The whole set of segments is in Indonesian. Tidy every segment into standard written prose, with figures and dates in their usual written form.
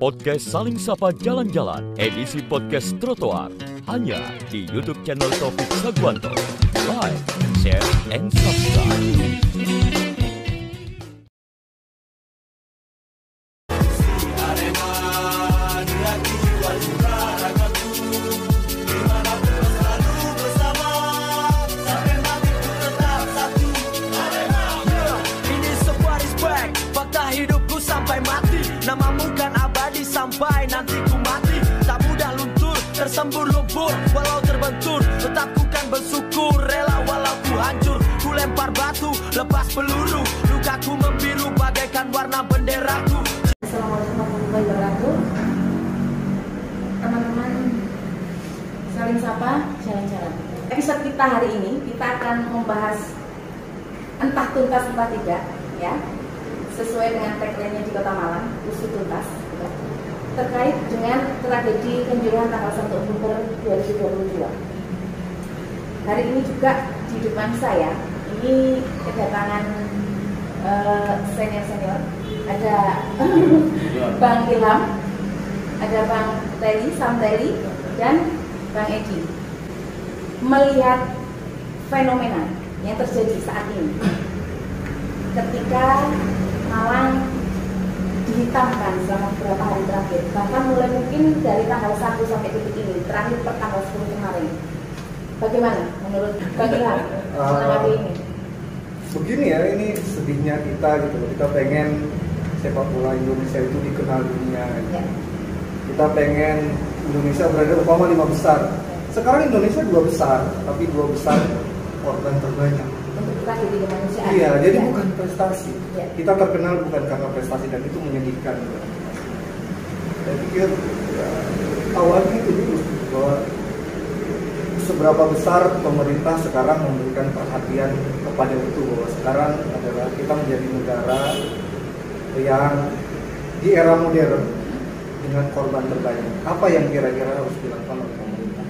Podcast Saling Sapa Jalan-Jalan, edisi podcast trotoar, hanya di YouTube channel Taufik Sagwanto. Like, share, and subscribe. Namamu kan abadi sampai nanti ku mati. Tak mudah luntur, tersembur lumpur. Walau terbentur, tetap ku kan bersyukur. Rela walau ku hancur, ku lempar batu, lepas peluru. Lukaku membiru bagaikan warna benderaku. Assalamualaikum warahmatullahi wabarakatuh. Teman-teman, saling sapa, jalan-jalan. Episode kita hari ini, kita akan membahas entah tuntas entah tidak, ya, sesuai dengan tagline-nya di Kota Malang, usut tuntas, ya, terkait dengan tragedi Kanjuruhan tanggal 1 Oktober 2022. Hari ini juga di depan saya, ini kedatangan senior-senior, ada Bang Ilham, ada Bang Teli, Sam Teli, dan Bang Edi. Melihat fenomena yang terjadi saat ini, ketika Malang dihitamkan selama beberapa hari terakhir, bahkan mulai mungkin dari tanggal 1 sampai detik ini, terakhir per tanggal 10 kemarin. Bagaimana menurut Bang Ilham menanggapi ini? Begini ya, ini sedihnya kita gitu. Kita pengen sepak bola Indonesia itu dikenal dunia. Ya. Kita pengen Indonesia berada umpama 5 besar. Sekarang Indonesia 2 besar, tapi 2 besar korban terbanyak. Tragedi kemanusiaan. Iya, jadi ya. Bukan prestasi. Ya. Kita terkenal bukan karena prestasi, dan itu menyedihkan. Saya pikir ya, awalnya itu dulu bahwa seberapa besar pemerintah sekarang memberikan perhatian kepada itu, bahwa sekarang adalah kita menjadi negara yang di era modern dengan korban terbanyak. Apa yang kira-kira harus dilakukan oleh pemerintah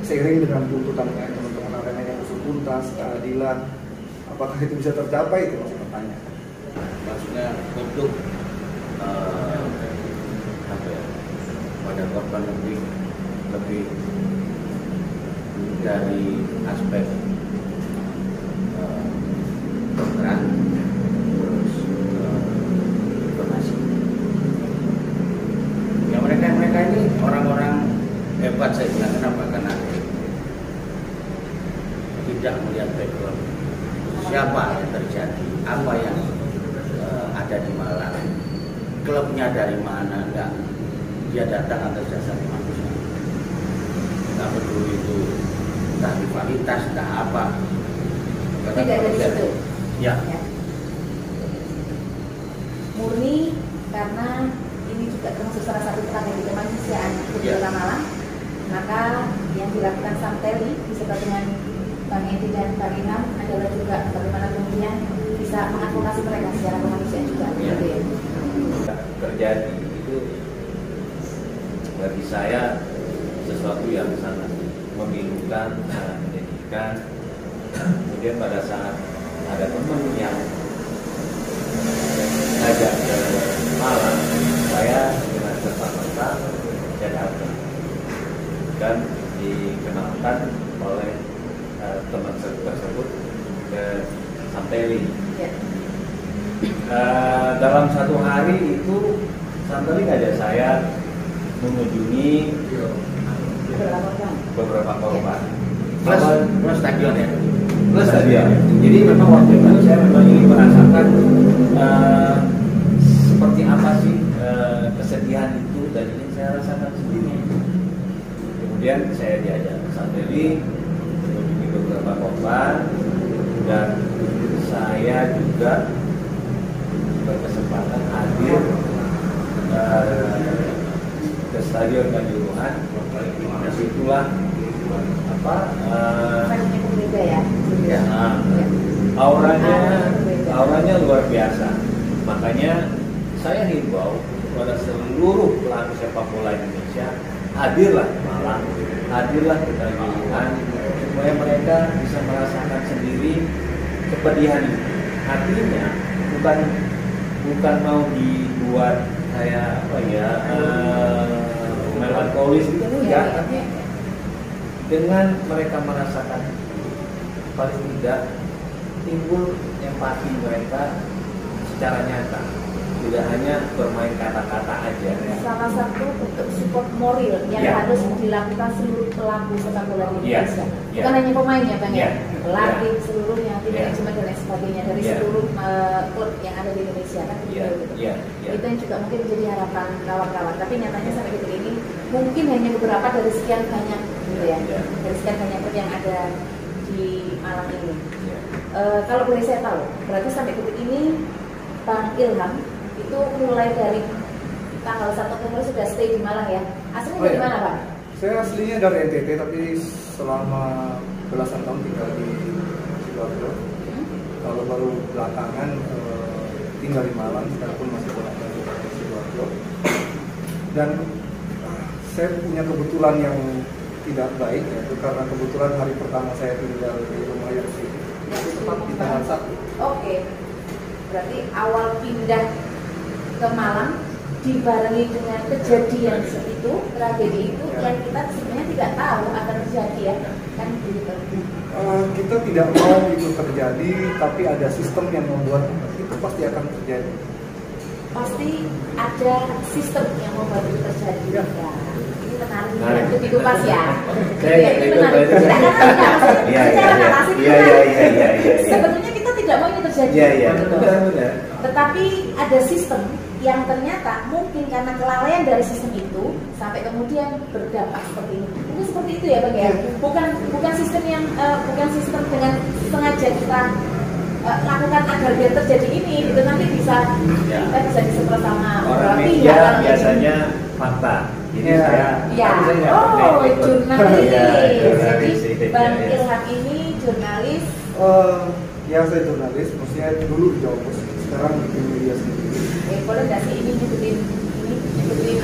seiring dengan tuntutannya teman-teman arena yang usut tuntas, keadilan? Apakah itu bisa tercapai, itu masih pertanyaan. Maksudnya untuk pada korban lebih dari aspek kedokteran, terus informasi. Ya mereka ini orang-orang hebat, saya bilang. Kenapa? Karena tidak melihat background siapa yang terjadi, apa yang ada di Malang, klubnya dari mana, enggak. Dia datang atas dasar manusia. Tidak peduli itu entah rivalitas, entah apa. Tidak dari situ. Ya. Murni karena ini juga termasuk salah satu tragedi kemanusiaan di Kota Malang. Maka yang dilakukan Sam Teli beserta dengan Bang Edi dan Bang Ilham adalah juga bagaimana kemudian bisa mengadvokasi mereka secara kemanusiaan juga. Ya. Terjadi itu bagi saya sesuatu yang sangat memilukan, sangat menyedihkan. Kemudian pada saat ada teman yang ngajak ke Malang, saya dengan serta-merta saya datang dan dikenalkan oleh teman tersebut ke Sam Teli. Ya. Dalam satu hari itu Sam Teli ngajak saya mengunjungi beberapa korban. Plus stadion ya. Plus stadion. Jadi memang waktu itu saya memang ingin merasakan seperti apa sih kesedihan itu, dan ini saya rasakan sendiri. Kemudian saya diajak ke Sam Teli mengunjungi beberapa korban, dan saya juga berkesempatan hadir ke Stadion Kanjuruhan. Disitulah auranya luar biasa. Makanya saya himbau kepada seluruh pelaku sepak bola Indonesia, hadirlah ke Malang, hadirlah ke Kanjuruhan, supaya mereka bisa merasakan sendiri kepedihan ini. Artinya bukan mau dibuat kayak apa ya, ya melankolis itu enggak. Dengan mereka merasakan paling tidak timbul empati mereka secara nyata, tidak hanya bermain kata-kata aja. Salah satu bentuk support moral yang harus dilakukan seluruh pelaku sepak bola di Indonesia. Bukan hanya pemainnya, Bang ya, pelatih seluruhnya, tim manajemen dan lain sebagainya dari seluruh klub yang ada di Indonesia kan. Itu yang juga mungkin menjadi harapan kawan-kawan. Tapi nyatanya sampai detik ini mungkin hanya beberapa dari sekian banyak, gitu ya, dari sekian banyak klub yang ada di Malang ini. Kalau boleh saya tahu, berarti sampai detik ini Bang Ilham itu mulai dari tanggal 1 Oktober sudah stay di Malang ya? Aslinya dari mana, Bang? Saya aslinya dari NTT, tapi selama belasan tahun tinggal di Sidoarjo. Kalau baru belakangan tinggal di Malang, sekarang pun masih bolak-balik di Sidoarjo. Dan saya punya kebetulan yang tidak baik, yaitu karena kebetulan hari pertama saya tinggal di rumah yang sini itu tepat di tanggal 1. Oke. Berarti awal pindah ke Malang dibarengi dengan kejadian itu, tragedi itu yang kita sebenarnya tidak tahu akan terjadi ya, kan begitu. Kita tidak mau itu terjadi, tapi ada sistem yang membuat itu pasti akan terjadi. Pasti ada sistem yang membuat itu terjadi. Ya. Ini menarik untuk dikupas ya. Ini menarik. Sebetulnya kita tidak mau ini terjadi. Benar. Tetapi ada sistem yang ternyata mungkin karena kelalaian dari sistem itu sampai kemudian berdampak seperti ini. Mungkin seperti itu ya, Bang ya. Bukan sistem yang bukan sistem dengan sengaja kita lakukan agar biar terjadi ini, itu nanti kita bisa disemprot sama orang media biasanya fakta. Jadi jurnalis. Jadi Bang Ilham ini jurnalis. Ya saya jurnalis, maksudnya dulu di Jawa Post, sekarang bikin media sendiri. Boleh nggak sih ini nyebutin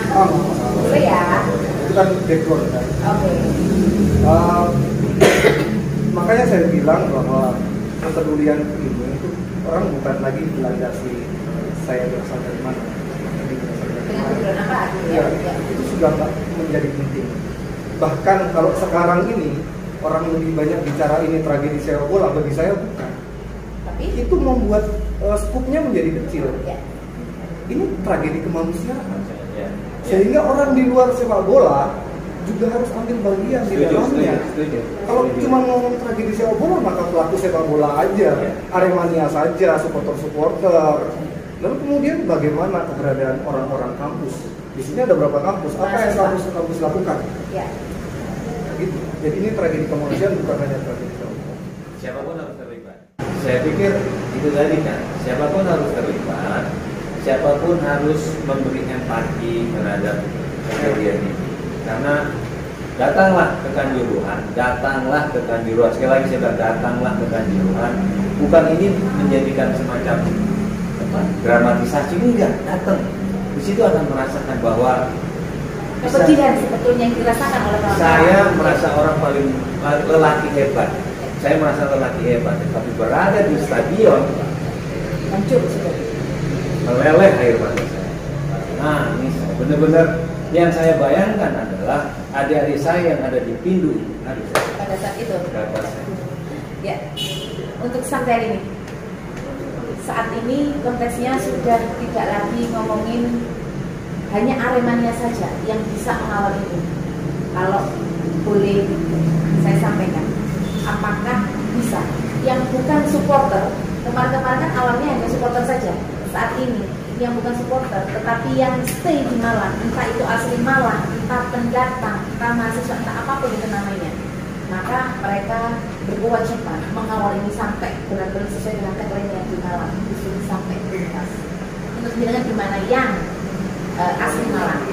apa? Boleh ya? Itu kan background kan. Oke. Makanya saya bilang bahwa kepedulian ini itu orang bukan lagi dilandasi saya berasal dari mana. Dengan tujuan apa? Ya, itu sudah nggak menjadi penting. Bahkan kalau sekarang ini orang lebih banyak bicara ini tragedi sepak bola, bagi saya bukan. Tapi itu membuat skupnya menjadi kecil. Ya. Ini tragedi kemanusiaan. Sehingga orang di luar sepak bola juga harus ambil bagian di dalamnya. Kalau cuma ngomong tragedi sepak bola, maka pelaku sepak bola aja, Aremania saja, supporter-supporter. Lalu kemudian bagaimana keberadaan orang-orang kampus? Di sini ada berapa kampus? Apa yang kampus lakukan? Ya. Gitu. Jadi ini tragedi kemanusiaan, bukan hanya tragedi sepak bola. Siapapun harus terlibat. Saya pikir itu tadi kan, siapapun harus terlibat, siapapun harus memberi empati terhadap kejadian ini. Karena datanglah ke Kanjuruhan, sekali lagi saya bilang, datanglah ke Kanjuruhan. Bukan ini menjadikan semacam dramatisasi, enggak, datang. Di situ akan merasakan bahwa kepedihan sebetulnya yang dirasakan oleh orang. Saya merasa orang paling lelaki hebat. Saya merasa lelaki hebat, tapi berada di stadion hancur sudah. Meleleh air mata saya. Nah, ini benar-benar yang saya bayangkan adalah adik-adik saya yang ada di Pindu pada saat itu. Saya. Ya, untuk sampai hari ini, saat ini konteksnya sudah tidak lagi ngomongin hanya Aremania saja yang bisa mengawal ini. Kalau boleh saya sampaikan, apakah bisa yang bukan supporter, kemarin-kemarin kan awalnya hanya supporter saja, saat ini yang bukan supporter tetapi yang stay di Malang, entah itu asli Malang, entah pendatang, entah mahasiswa, entah apapun itu namanya, maka mereka berkewajiban mengawal ini sampai benar-benar sesuai dengan tagline yang di Malang, disuruh sampai tuntas. Untuk jenengan di mana yang asli Malang?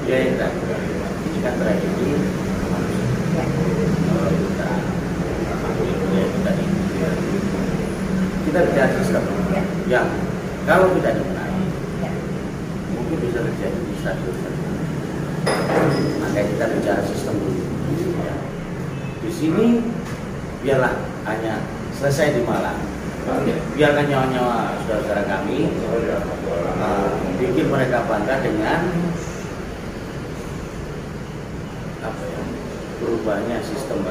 Ya, ini kan tragedi kita bicara sistem yang kalau tidak dibenahi mungkin bisa terjadi di stadion. Makanya kita bicara sistem dulu. Di sini biarlah hanya selesai di Malang, biarkan nyawa-nyawa saudara-saudara kami bikin mereka bangga dengan berubahnya sistem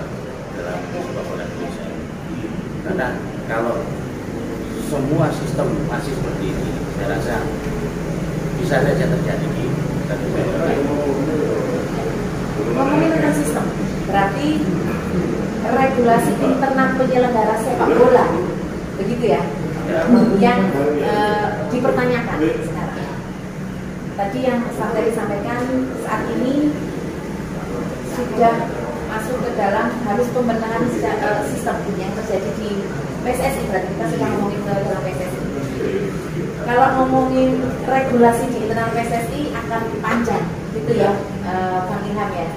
dalam sepak bola Indonesia. Karena kalau semua sistem masih seperti ini, saya rasa bisa saja terjadi di ngomongin tentang sistem, berarti regulasi internal penyelenggara sepak bola, begitu ya, yang dipertanyakan sekarang. Tadi yang saya sampaikan, saat ini sudah masuk ke dalam harus pembenahan sistem yang terjadi di PSSI. Berarti kita sudah ngomongin ke dalam PSSI. Kalau ngomongin regulasi di internal PSSI akan panjang, gitu ya, Bang Ilham ya.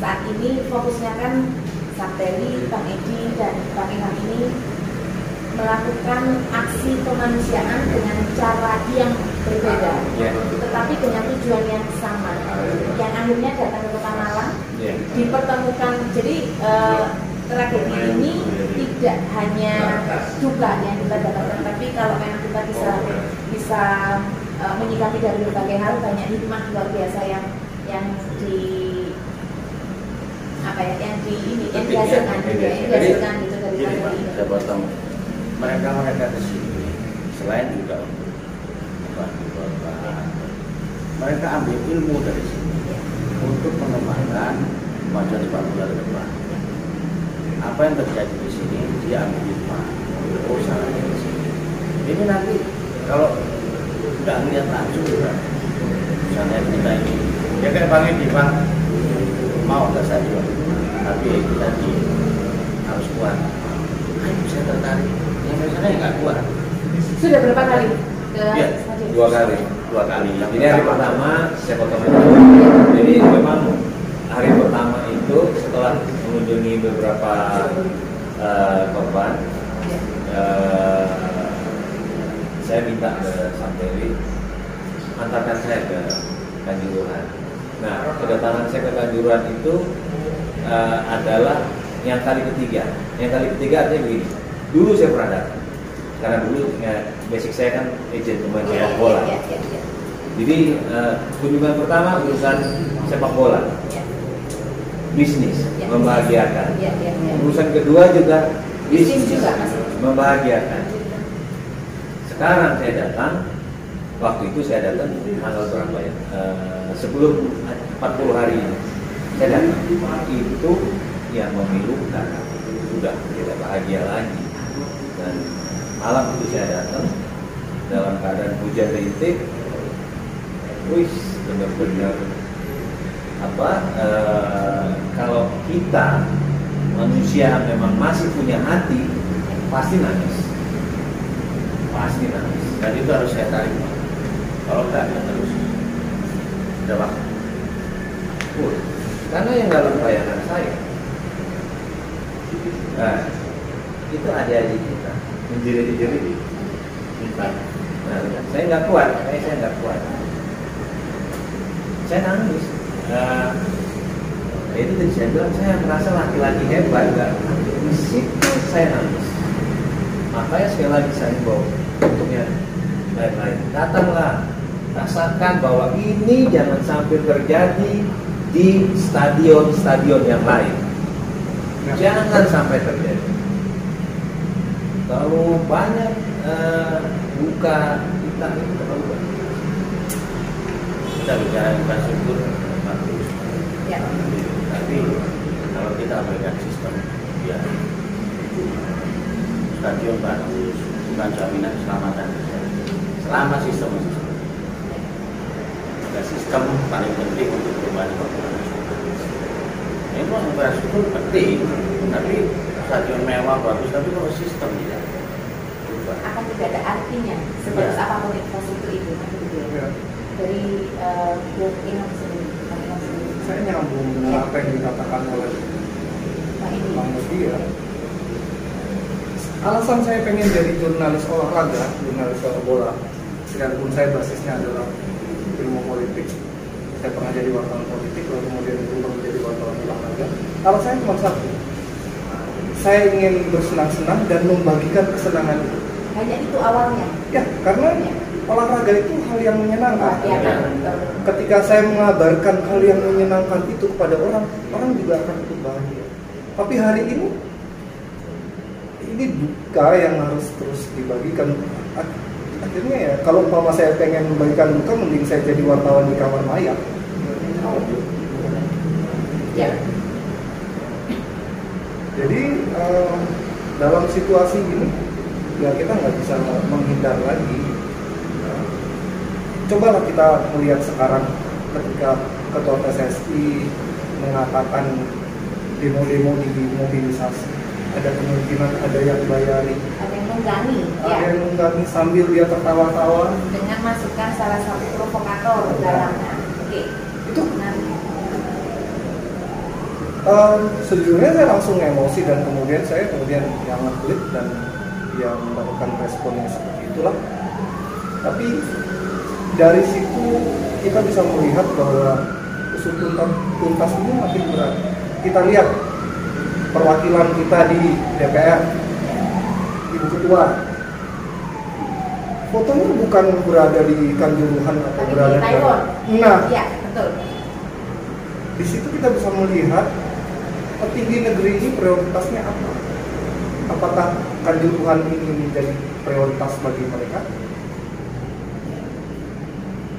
Saat ini fokusnya kan Sapteri, Bang Edi dan Bang Ilham ini melakukan aksi kemanusiaan dengan cara yang berbeda, tetapi dengan tujuan yang sama, yang akhirnya datang ke Kota Malang, dipertemukan. Jadi tragedi ini tidak hanya duka yang kita dapatkan, tapi kalau memang kita bisa menyikapi dari berbagai hal, banyak hikmah luar biasa yang dihasilkan gitu dari tragedi ini. Mereka kesini selain juga mereka ambil ilmu dari sini untuk mengembangkan kemajuan sepak bola ke depan. Apa yang terjadi di sini dia ambil hikmah, salahnya di sini. Ini nanti kalau nggak melihat langsung juga, misalnya kita ini, ya kayak Bang Edi, Bang mau nggak saja, tapi kita harus kuat. Ayo bisa tertarik. Yang misalnya nggak kuat. Sudah berapa kali? Ya, dua kali. Ini hari pertama saya potong. Jadi memang hari pertama itu setelah mengunjungi beberapa korban, saya minta ke Sapteri antarkan saya ke Kanjuruhan. Nah, kedatangan saya ke Kanjuruhan itu adalah yang kali ketiga. Yang kali ketiga artinya begini. Dulu saya pernah datang, karena dulu basic saya kan agent pemain sepak bola. Jadi kunjungan pertama urusan sepak bola, bisnis, membahagiakan. Urusan kedua juga bisnis, membahagiakan. Sekarang saya datang, waktu itu saya datang tanggal berapa ya? 40 hari ini. Saya datang, itu yang memilukan, sudah tidak bahagia lagi. Dan malam itu saya datang dalam keadaan hujan rintik, benar-benar kalau kita manusia memang masih punya hati, pasti nangis. Dan itu harus saya tarik. Kalau enggak, ya terus udah waktu. Karena yang dalam bayangan saya, itu adik-adik kita menjerit-jerit. Nah, saya nggak kuat. Saya nangis. Itu tadi saya bilang, saya merasa laki-laki hebat. Di situ saya nangis. Makanya sekali lagi saya bawa untuknya lain-lain. Datanglah, rasakan bahwa ini jangan sampai terjadi di stadion-stadion yang lain. Jangan sampai terjadi. Terlalu banyak buka kita ini terlalu banyak. Kita bicara infrastruktur bagus. Ya. Tapi kalau kita berikan sistem, ya stadion bagus, bukan jaminan keselamatan. Selama sistem sistem paling penting untuk perubahan ekonomi. Memang infrastruktur penting, tapi stadion mewah bagus, tapi kalau sistem tidak berubah, akan tidak ada artinya sebagus apapun infrastruktur itu. Ya. Dari Ilham sendiri. Saya nyambung dengan apa yang dikatakan oleh Bang Edi ya. Alasan saya pengen jadi jurnalis olahraga, jurnalis sepak bola, sekalipun saya basisnya adalah ilmu politik. Saya pernah jadi wartawan politik, lalu kemudian berubah menjadi wartawan olahraga. Kalau saya cuma satu, saya ingin bersenang-senang dan membagikan kesenangan itu. Hanya itu awalnya. Ya, karena olahraga itu hal yang menyenangkan. Ya, kan? Ketika saya mengabarkan hal yang menyenangkan itu kepada orang, orang juga akan ikut bahagia. Tapi hari ini duka yang harus terus dibagikan. Akhirnya ya, kalau umpama saya pengen membagikan duka, mending saya jadi wartawan di kamar mayat. Ya. Jadi dalam situasi ini ya kita nggak bisa menghindar lagi. Cobalah kita melihat sekarang ketika Ketua PSSI mengatakan demo-demo dimobilisasi, ada kemungkinan ada yang bayari, Ada yang menggani, ada yang menggani sambil dia tertawa-tawa. dengan masukkan salah satu provokator dalamnya. Oke. Itu Nah, sejujurnya saya langsung emosi dan kemudian yang ngeklik dan yang melakukan responnya seperti itulah. Tapi dari situ kita bisa melihat bahwa usut tuntas ini makin berat. Kita lihat perwakilan kita di DPR, Ibu Ketua, fotonya bukan berada di Kanjuruhan atau tapi berada di Taiwan. Nah, Ya, betul. di situ kita bisa melihat petinggi negeri ini prioritasnya apa? Apakah Kanjuruhan ini menjadi prioritas bagi mereka?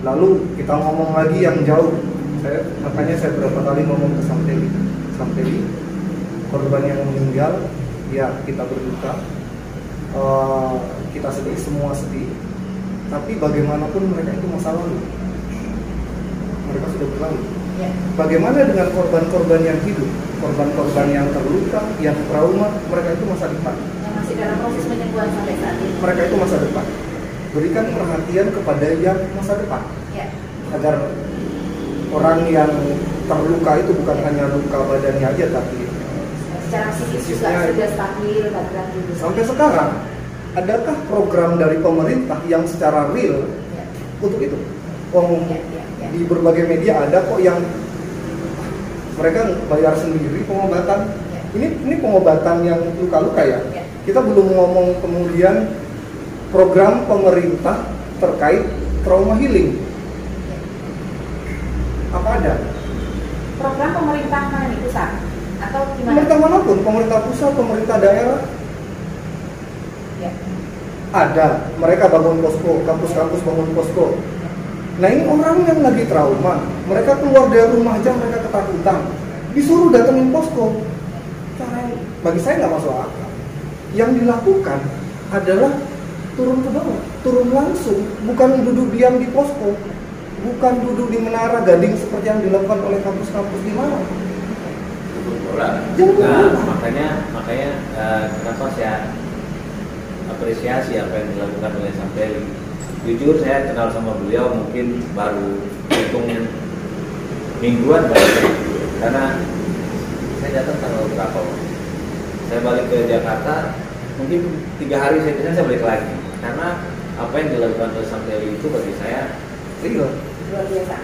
Lalu kita ngomong lagi yang jauh. Makanya saya berapa kali ngomong ke Sampeli, korban yang meninggal, ya kita berduka, kita sedih, semua sedih. Tapi bagaimanapun mereka itu masa lalu. Mereka sudah berlalu. Ya. Bagaimana dengan korban-korban yang hidup, korban-korban yang terluka, yang trauma, mereka itu masa depan. Yang masih dalam proses penyembuhan sampai saat ini. Mereka itu masa depan. Berikan perhatian kepada yang masa depan, Ya. agar orang yang terluka itu bukan hanya luka badannya aja, tapi Secara psikis juga Psikisnya- sudah stabil, badan juga. sampai sekarang adakah program dari pemerintah yang secara real Ya. untuk itu? Wong Ya, ya, ya. di berbagai media ada kok yang mereka bayar sendiri pengobatan. Ya. Ini pengobatan yang luka-luka ya. Ya. Kita belum ngomong kemudian program pemerintah terkait trauma healing. Apa ada? Program pemerintah mana nih, pusat atau gimana? Pemerintah manapun, pemerintah pusat, pemerintah daerah, Ya. ada. Mereka bangun posko, kampus-kampus bangun posko. Nah ini orang yang lagi trauma, mereka keluar dari rumah aja mereka ketakutan, disuruh datengin posko. Cara yang bagi saya nggak masuk akal. Yang dilakukan adalah turun ke bawah, turun langsung, bukan duduk diam di posko, bukan duduk di Menara Gading seperti yang dilakukan oleh kampus-kampus di mana. Jangan Nah, bola. makanya kenapa saya apresiasi apa yang dilakukan oleh Sampeli. Jujur saya kenal sama beliau mungkin baru hitung mingguan karena saya datang tanggal berapa? Saya balik ke Jakarta mungkin 3 hari saya balik lagi karena apa yang dilakukan oleh Sampeli itu bagi saya Real. Luar biasa.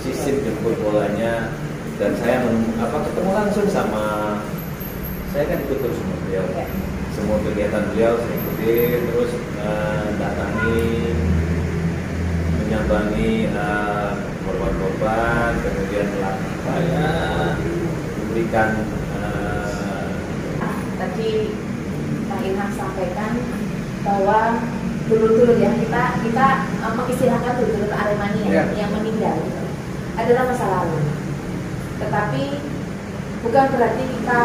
sistem jemput bolanya dan saya ketemu langsung sama saya kan ikut terus sama beliau. Ya. Semua kegiatan beliau saya ikutin terus datangi menyambangi korban-korban kemudian memberikan Tadi Pak Ilham sampaikan bahwa dulur-dulur ya kita mengistilahkan dulur-dulur Aremania Ya. yang meninggal adalah masa lalu. Tetapi bukan berarti kita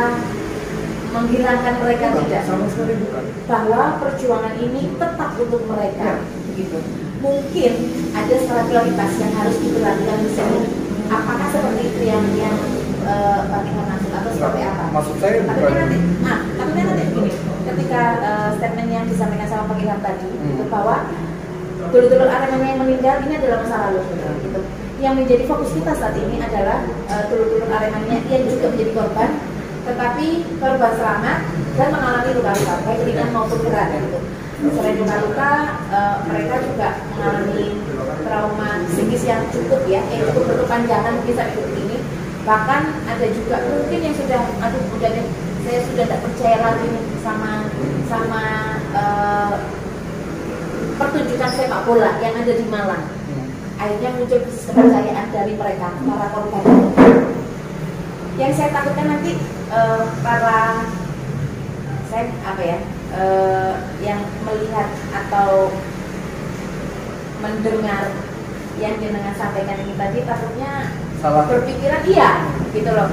menghilangkan mereka, Bukan, tidak. sama sekali bukan. Bahwa perjuangan ini tetap untuk mereka, Ya. begitu. Mungkin ada skala prioritas yang harus diperhatikan di sini. Apakah seperti itu yang Pak Ilham maksud atau seperti apa? Maksud saya bukan. Takutnya nanti begini, ketika statement yang disampaikan sama Pak Ilham tadi, gitu, bahwa dulur-dulur Aremania yang meninggal ini adalah masa lalu, gitu. Yang menjadi fokus kita saat ini adalah dulur-dulur Aremania yang juga menjadi korban, tetapi korban selamat dan mengalami luka-luka, baik ringan maupun berat, gitu. Selain luka-luka, mereka juga mengalami trauma psikis yang cukup ya, yang cukup berkepanjangan bisa seperti ini. Bahkan ada juga mungkin yang sudah, udah deh, saya sudah tidak percaya lagi nih sama pertunjukan sepak bola yang ada di Malang. Akhirnya muncul kepercayaan dari mereka, para korban. Yang saya takutkan nanti yang melihat atau mendengar yang jenengan sampaikan ini tadi, takutnya Salah. berpikiran gitu loh,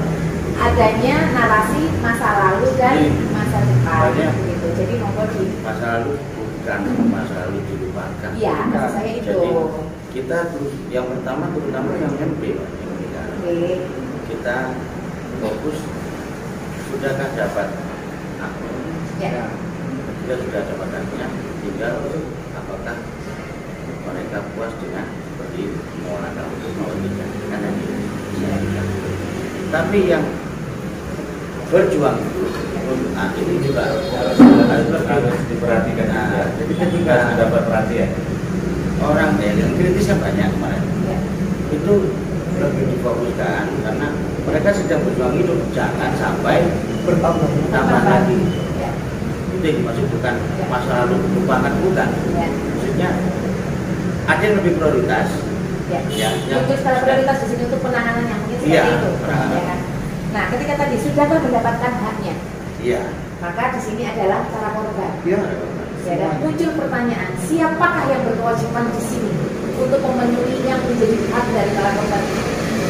adanya narasi masa lalu dan masa depan gitu. Jadi monggo di Masa lalu bukan masa lalu dilupakan. iya, maksud saya itu. Jadi kita terus yang pertama terutama yang MP, Pak, kita fokus sudahkah dapat akun, Ya. kita sudah dapat akunnya, tinggal apakah mereka puas dengan seperti mau atau tidak, karena tapi yang berjuang itu ini juga harus diperhatikan. jadi ketika dapat perhatian orang yang kritisnya banyak kemarin, Ya. itu lebih difokuskan karena mereka sedang berjuang hidup, jangan sampai tambah lagi. Ya. Itu yang dimaksud, bukan masa lalu lupakan, bukan. Ya. Maksudnya ada yang lebih prioritas. Ya. Yang Untuk skala prioritas di sini untuk penanganan yang mungkin seperti Iya, itu. penanganan. Ya kan? Nah, ketika tadi sudahkah mendapatkan haknya, Iya. maka di sini adalah para korban. Ya, Ya, dan muncul pertanyaan, siapakah yang berkewajiban di sini untuk memenuhi yang menjadi hak dari para korban?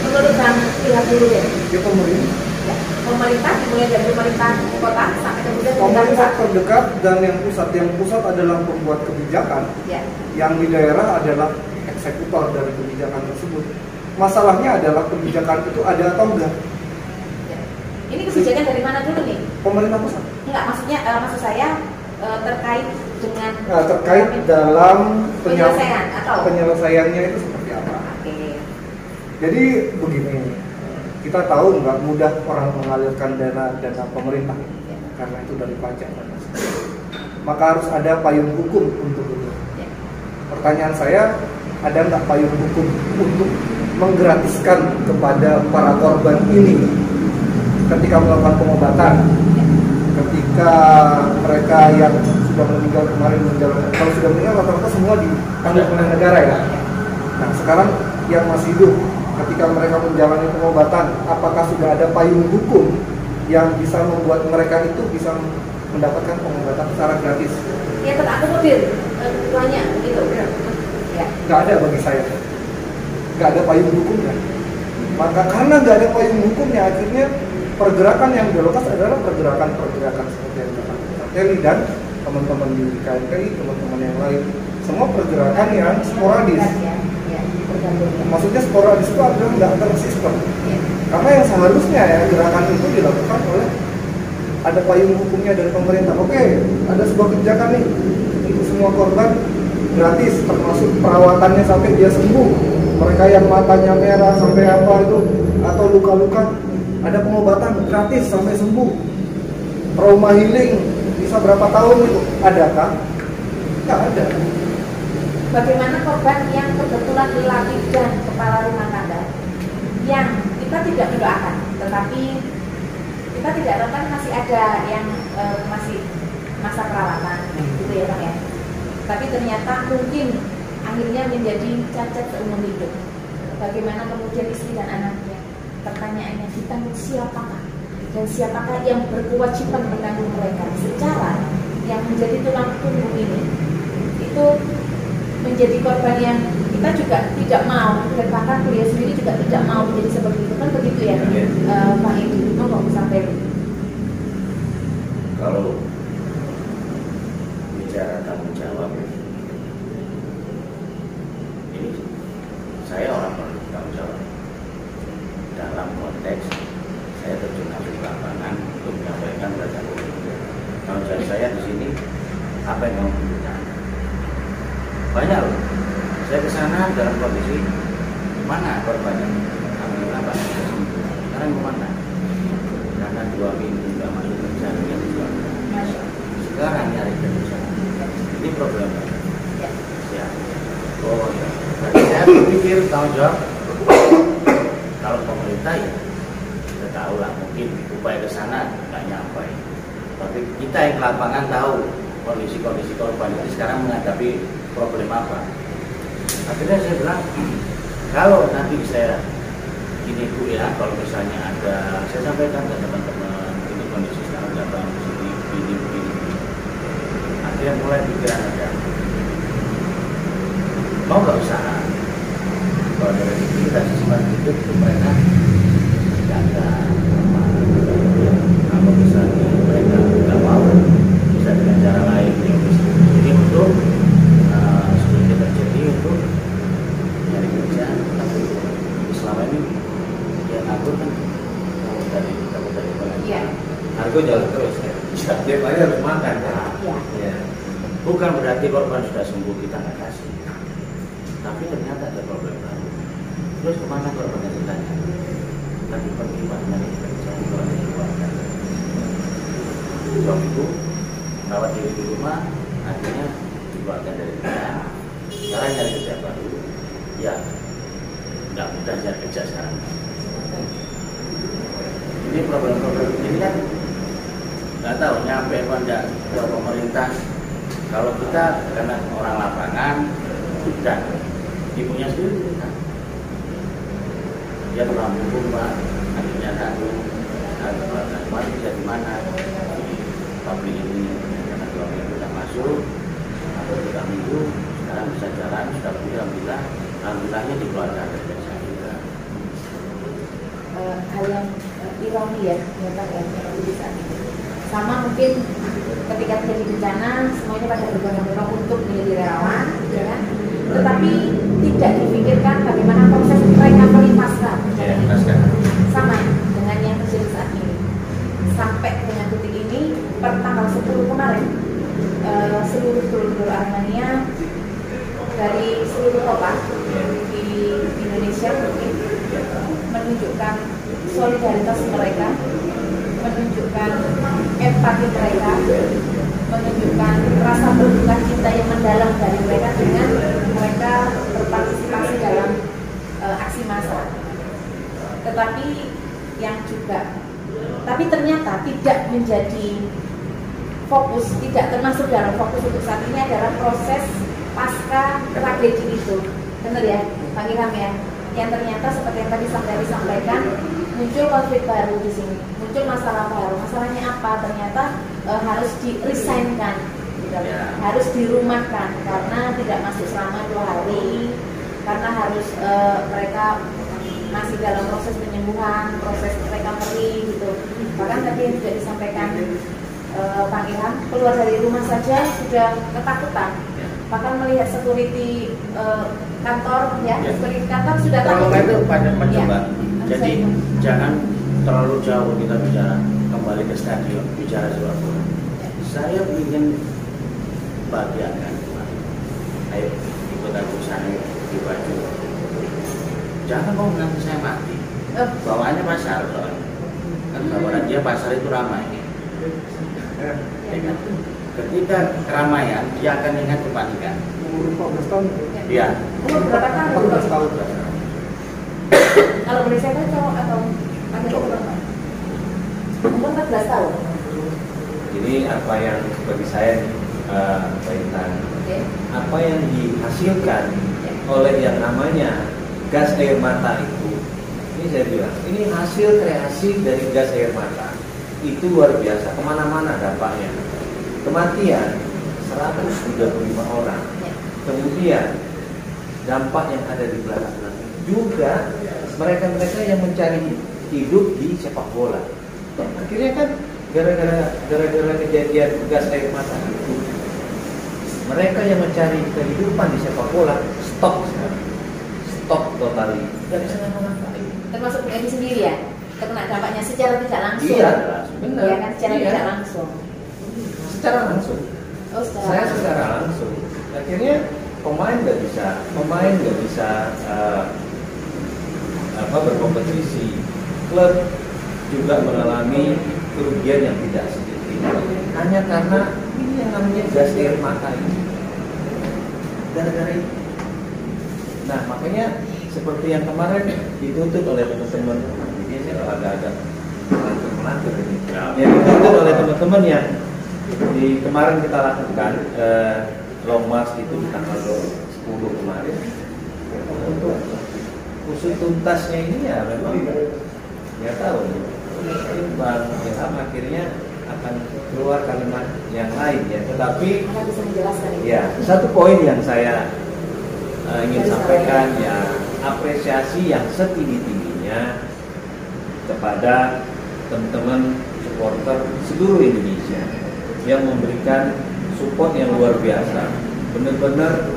Menurut pihak dulu ya, ya pemerintah. ya, pemerintah dimulai dari pemerintah kota sampai kemudian Pemerintah pusat. terdekat dan yang pusat. Yang pusat adalah pembuat kebijakan, Ya, yang di daerah adalah eksekutor dari kebijakan tersebut. Masalahnya adalah kebijakan itu ada atau enggak. ya. Ini kebijakan dari mana dulu nih? Pemerintah pusat. Enggak, maksud saya terkait dengan Nah, terkait dalam penyelesaian atau penyelesaiannya itu seperti apa. Oke. Jadi begini, kita tahu nggak mudah orang mengalirkan dana pemerintah karena itu dari pajak dan lain-lain. Maka harus ada payung hukum untuk itu. Ya. Pertanyaan saya, ada nggak payung hukum untuk menggratiskan kepada para korban ini ketika melakukan pengobatan, ketika mereka yang sudah meninggal kemarin menjalani, kalau sudah meninggal rata-rata semua ditanggung oleh negara ya. Nah sekarang yang masih hidup, ketika mereka menjalani pengobatan, apakah sudah ada payung hukum yang bisa membuat mereka itu bisa mendapatkan pengobatan secara gratis? Ya, terakomodir kebutuhannya gitu. Ya. Nggak ada bagi saya, nggak ada payung hukumnya. Maka karena nggak ada payung hukumnya, akhirnya pergerakan yang dilakukan adalah pergerakan seperti yang dilakukan Kelly dan teman-teman di KNPI, teman-teman yang lain. Semua pergerakan yang sporadis. Ya, tergantung. Maksudnya sporadis itu adalah nggak tersistem. Ya. Karena yang seharusnya ya gerakan itu dilakukan oleh ada payung hukumnya dari pemerintah. Oke, ada sebuah kebijakan nih untuk semua korban gratis, termasuk perawatannya sampai dia sembuh. Mereka yang matanya merah sampai apa itu atau luka-luka, ada pengobatan gratis sampai sembuh. Trauma healing bisa berapa tahun itu? Adakah? Nggak ada. Bagaimana korban yang kebetulan lelaki dan kepala rumah tangga yang kita tidak mendoakan, tetapi kita tidak tahu kan masih ada yang masih masa perawatan, gitu ya Pak ya. Tapi ternyata mungkin akhirnya menjadi cacat seumur hidup. Bagaimana kemudian istri dan anaknya? Pertanyaannya, ditanggung siapakah? Dan siapakah yang berkewajiban menanggung mereka? Secara yang menjadi tulang punggung ini itu menjadi korban yang kita juga tidak mau, dan bahkan beliau sendiri juga tidak mau menjadi seperti itu, kan begitu ya, Pak Edi? Mau sampai kalau bicara tanggung jawab, ini saya orang bertanggung jawab dalam konteks saya terjun di lapangan untuk menyampaikan pada tanggung jawab saya di sini apa yang kamu butuhkan. Banyak loh, saya ke sana dalam kondisi mana korbannya, apa sekarang kemana? Karena 2 minggu nggak masuk kerja, sekarang nyari kerja. Ini problemnya. Ya. Oh ya. Jadi saya berpikir tanggung jawab. Kalau pemerintah ya, kita tahu lah mungkin upaya ke sana nggak nyampe. Tapi kita yang ke lapangan tahu kondisi-kondisi korban ini sekarang menghadapi problem apa. Akhirnya saya bilang, kalau nanti saya ini Bu ya, kalau misalnya ada, saya sampaikan ke teman-teman, ini kondisi sekarang datang begini. Akhirnya mulai pikiran ada, mau nggak usaha? Kalau dari sisi kita siswa hidup itu mereka tidak ada apa misalnya mereka nggak mau bisa dengan cara lain. Jadi untuk sulit terjadi untuk nyari kerja, tapi selama ini yang aku kan kamu dari mana? Iya. Harga jalan terus ya. Setiap hari harus makan kan? Iya. Ya. Bukan berarti korban sudah sembuh kita nggak kasih, tapi ternyata ada problem baru. Terus kemana korbannya ditanya? Tadi pergi Pak nyari kerja, korbannya dikeluarkan. Suami itu rawat diri di rumah, akhirnya dikeluarkan dari kerja. Sekarang nyari kerja baru, ya nggak mudah nyari kerja sekarang. Ini problem-problem ini kan nggak tahu nyampe apa enggak ke pemerintah. Kalau kita karena orang lapangan dan ibunya sendiri kita, dia telah mendukung Pak, akhirnya bisa di mana di pabrik ini karena 2 minggu sudah masuk atau 3 minggu sekarang bisa jalan sudah lebih alhamdulillahnya dikeluarkan dari desa kita. Hal yang ironi ya, Pak ya, di saat ini. Sama mungkin ketika terjadi bencana semuanya pada berbondong-bondong untuk menjadi relawan, ya kan? Tetapi tidak dipikirkan bagaimana proses recovery pasca. Sama dengan yang terjadi saat ini. Sampai dengan detik ini, per tanggal 10 kemarin, seluruh dulur Aremania dari seluruh kota di Indonesia mungkin menunjukkan solidaritas mereka, menunjukkan empati mereka, menunjukkan rasa berduka cita yang mendalam dari mereka dengan mereka berpartisipasi dalam aksi massa. Tetapi tapi ternyata tidak menjadi fokus, tidak termasuk dalam fokus untuk saat ini adalah proses pasca tragedi itu. Benar ya, Pak Ilham ya? Yang ternyata seperti yang tadi disampaikan, muncul konflik baru di sini, muncul masalah baru. Masalahnya apa? Ternyata harus di-resignkan, harus dirumahkan karena tidak masuk selama 2 hari, karena harus mereka masih dalam proses penyembuhan, proses recovery gitu. Bahkan tadi yang sudah disampaikan Pak Ilham, keluar dari rumah saja sudah ketakutan. Bahkan melihat security kantor, security kantor sudah takut. Kalau itu pada mencoba. Jadi jangan terlalu jauh kita bicara, kembali ke stadion, bicara sepak bola. Saya ingin bagiankan, ayo ikut aku sana di baju. Jangan mau nanti saya mati. Bawaannya pasar, kan bawaan dia pasar itu ramai. Ketika keramaian, dia akan ingat kepanikan. Umur 14 tahun. Iya. Umur berapa tahun? 14 tahun. Kalau boleh saya tahu cowok atau berapa? Umur 14 tahun. Ini apa yang bagi saya kaitan apa yang dihasilkan oleh yang namanya gas air mata itu. Ini saya bilang, ini hasil kreasi dari gas air mata. Itu luar biasa, kemana-mana dampaknya. Kematian 135 orang. Kemudian dampak yang ada di belakang juga mereka-mereka yang mencari hidup di sepak bola. Akhirnya kan gara-gara kejadian gas air mata itu, mereka yang mencari kehidupan di sepak bola stop sekarang. Stop totali. Tidak bisa ngapa-ngapain. Termasuk PMI sendiri ya, terkena dampaknya secara tidak langsung. Iya, benar. Ya kan, secara tidak langsung. Secara langsung. Oh, Secara langsung. Akhirnya pemain nggak bisa berkompetisi. Klub juga mengalami kerugian yang tidak sedikit. Hanya karena ini yang namanya gas air mata ini. Gara-gara itu. Nah, makanya seperti yang kemarin dituntut oleh teman-teman, ini saya agak-agak melantur ini. Yang dituntut oleh teman-teman yang kemarin kita lakukan long march itu di tanggal 10 kemarin. Untuk usut tuntasnya ini ya memang nggak tahu. Mungkin Bang Ilham akhirnya akan keluar kalimat yang lain ya. Tetapi Anda bisa menjelaskan ini? ya, satu poin yang saya ingin sampaikan ya, apresiasi yang setinggi-tingginya kepada teman-teman supporter seluruh Indonesia yang memberikan support yang luar biasa. Benar-benar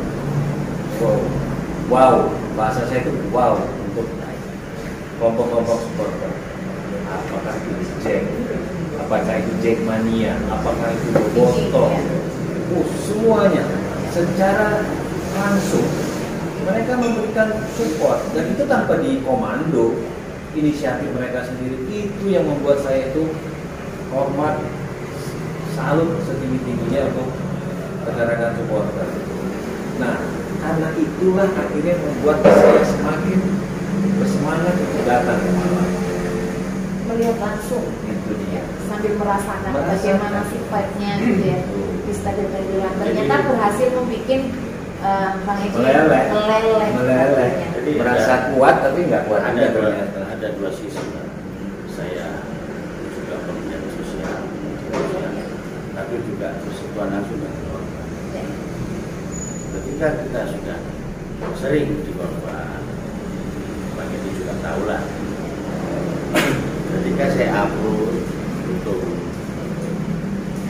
wow, bahasa saya itu wow untuk kelompok-kelompok supporter. Apakah itu Jack, apakah itu Jackmania, apakah itu Bobotoh, semuanya secara langsung mereka memberikan support, dan itu tanpa dikomando, inisiatif mereka sendiri. Itu yang membuat saya itu hormat, salut setinggi-tingginya untuk rekan-rekan supporter. Nah, karena itulah akhirnya membuat saya semakin bersemangat untuk datang ke Malang. Melihat langsung, Itu dia. sambil merasakan bagaimana sifatnya gitu ya di Stadion Kanjuruhan. Ternyata berhasil membuat Bang Edi meleleh. Jadi Merasa kuat tapi nggak kuat juga ternyata. ada dua sisi. Saya juga pekerjaan sosial, tapi juga persekutuan sudah. Ketika kita sudah sering di bawah, Bang Edi juga tahu lah. Ketika saya upload untuk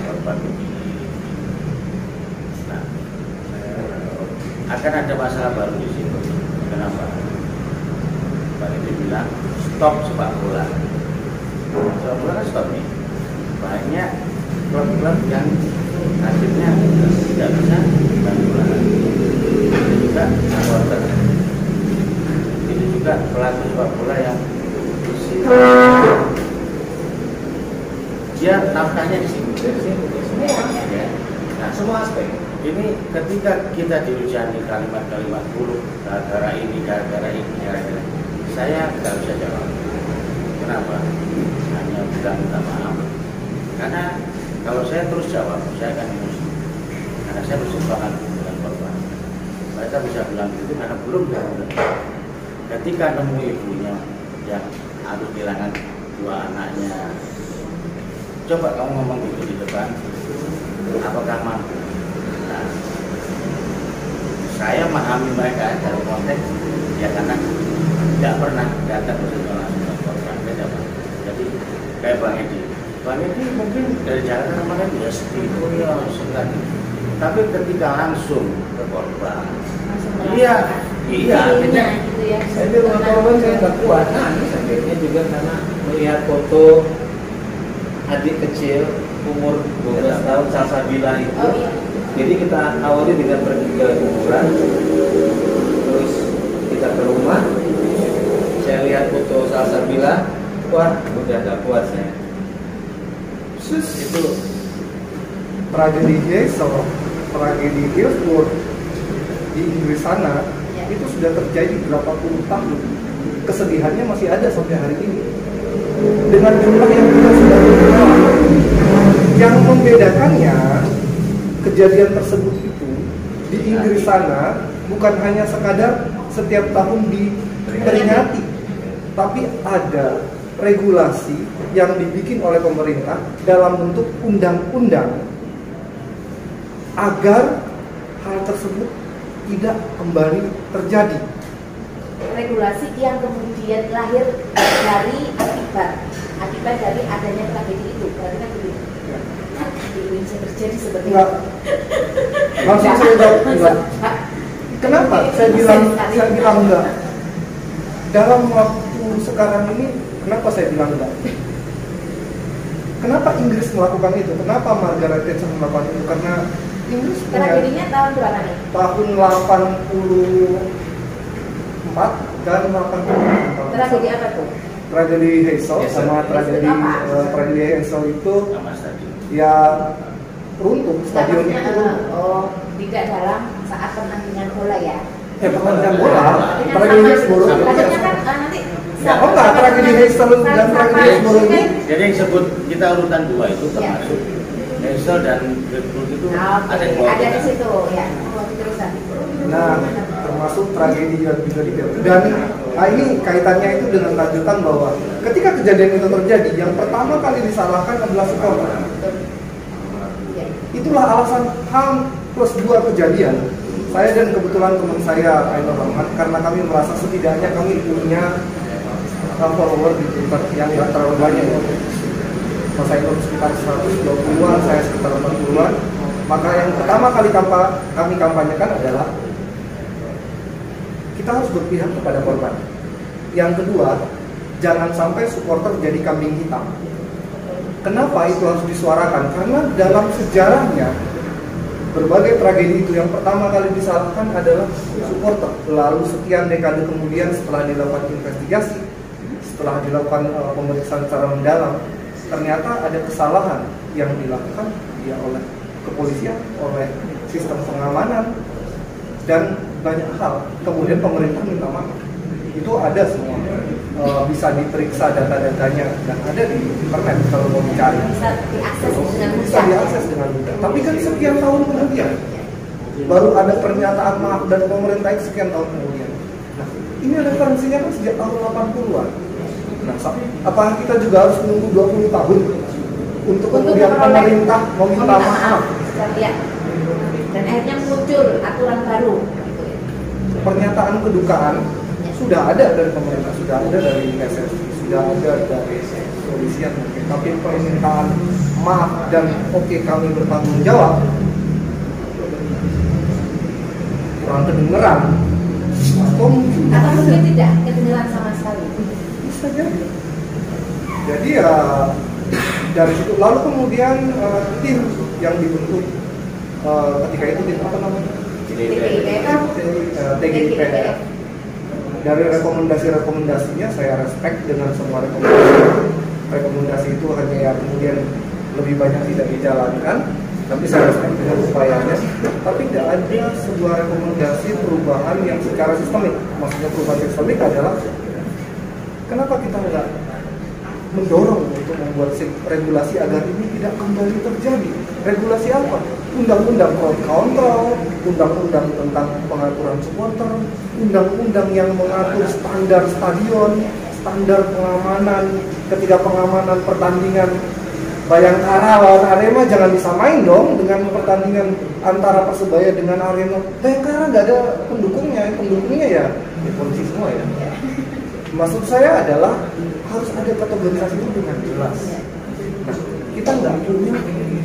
korban begini, nah, akan ada masalah baru di situ. Kenapa? Bang Edi bilang stop sepak bola. Sepak bola kan stop nih. Banyak klub-klub yang akhirnya tidak bisa main bola. Itu juga supporter. Itu juga pelaku sepak bola yang dia nafkahnya di sini. Ya. Nah, Semua aspek. ini ketika kita dihujani kalimat-kalimat buruk gara-gara ini, gara-gara saya nggak bisa jawab. Kenapa? Hanya bilang minta maaf. Karena kalau saya terus jawab, saya akan emosi. Karena saya berseberangan dengan korban. Mereka bisa bilang begitu karena belum tahu. Ketika nemu ibunya yang harus kehilangan dua anaknya, coba kamu ngomong gitu di depan, apakah mampu? Nah, saya memahami mereka dalam konteks ya karena tidak pernah datang ke situ langsung korban, jadi kayak Bang Edi mungkin dari jalan namanya dia setuju ya sekali, tapi ketika langsung ke korban, iya, feelingnya gitu ya. Saya di rumah korban saya nggak kuat, nangis akhirnya juga karena melihat foto adik kecil umur 12 tahun Salsabila itu. Oh, iya. Jadi kita awali dengan pergi ke kuburan, terus kita ke rumah, saya lihat foto Salsabila, wah udah nggak kuat saya. Itu tragedi Hillsborough di Inggris sana itu sudah terjadi berapa puluh tahun. Kesedihannya masih ada sampai hari ini dengan jumlah yang kita sudah kenal. Yang membedakannya kejadian tersebut itu di Inggris sana bukan hanya sekadar setiap tahun diperingati, tapi ada regulasi yang dibikin oleh pemerintah dalam bentuk undang-undang agar hal tersebut tidak kembali terjadi. Regulasi yang kemudian lahir dari akibat dari adanya tragedi itu, berarti kan begitu. Di Indonesia terjadi seperti itu. Langsung saya jawab enggak. Kenapa? Saya bilang enggak. Dalam waktu sekarang ini, kenapa saya bilang enggak? Kenapa Inggris melakukan itu? Kenapa Margaret Thatcher melakukan itu? Karena Inggris punya Tragedinya tahun berapa nih? tahun 84 dan 85. Tragedi apa tuh? Tragedi Heysel sama tragedi tragedi Heysel itu sama stadion. ya runtuh, stadion itu runtuh. Tidak dalam saat pertandingan bola ya? Pertandingan bola, tragedi Hillsborough. Tragedinya kan nanti. Oh enggak, tragedi Heysel dan tragedi Hillsborough ini. Jadi yang sebut kita urutan 2 itu termasuk Heysel dan Gertrude itu Oke, ada yang bawa ada di kita. situ ya. Terusan. Nah, termasuk tragedi yang juga dan ini kaitannya itu dengan lanjutan bahwa ketika kejadian itu terjadi, yang pertama kali disalahkan adalah supporter. Ya. Itulah alasan H+2 kejadian. Saya dan kebetulan teman saya Ainur Rahman, karena kami merasa setidaknya kami punya follower di Twitter yang tidak terlalu banyak ya. Mas Ainur sekitar 120-an, saya sekitar 40-an. Maka yang pertama kali kami kampanyekan adalah kita harus berpihak kepada korban. Yang kedua, jangan sampai supporter jadi kambing hitam. Kenapa itu harus disuarakan? Karena dalam sejarahnya berbagai tragedi itu yang pertama kali disalahkan adalah supporter. Lalu sekian dekade kemudian setelah dilakukan investigasi, setelah dilakukan pemeriksaan secara mendalam, ternyata ada kesalahan yang dilakukan ya oleh kepolisian, oleh sistem pengamanan, dan banyak hal. Kemudian pemerintah minta maaf. Itu ada semua, bisa diperiksa data-datanya dan ada di internet kalau mau dicari. Bisa diakses dengan mudah. Bisa diakses dengan mudah. Tapi kan sekian tahun kemudian baru ada pernyataan maaf dari pemerintah itu sekian tahun kemudian. Nah, ini referensinya kan sejak tahun 80-an. Nah, apakah kita juga harus menunggu 20 tahun untuk kemudian pemerintah meminta maaf? Ya. Dan akhirnya muncul aturan baru. Pernyataan kedukaan sudah ada dari pemerintah, sudah ada dari SSI, sudah ada dari kepolisian mungkin. Tapi permintaan maaf dan oke kami bertanggung jawab kurang kedengeran. Atau mungkin tidak kedengeran sama sekali. Bisa jadi. Jadi ya dari situ lalu kemudian tim yang dibentuk ketika itu tim apa namanya? TGIPF. Dari rekomendasinya saya respect dengan semua rekomendasi itu hanya yang kemudian lebih banyak tidak dijalankan, tapi saya respect dengan upayanya. Tapi tidak ada sebuah rekomendasi perubahan yang secara sistemik. Maksudnya perubahan sistemik adalah kenapa kita nggak mendorong untuk membuat regulasi agar ini tidak kembali terjadi. Regulasi apa? Undang-undang crowd control, undang-undang tentang pengaturan supporter, undang-undang yang mengatur standar stadion, standar pengamanan, ketika pengamanan pertandingan Bayangkara lawan Arema jangan disamain dong dengan pertandingan antara Persebaya dengan Arema. Bayangkara nggak ada pendukungnya ya polisi semua ya. Maksud saya adalah harus ada kategorisasi itu dengan jelas. Nah, kita nggak punya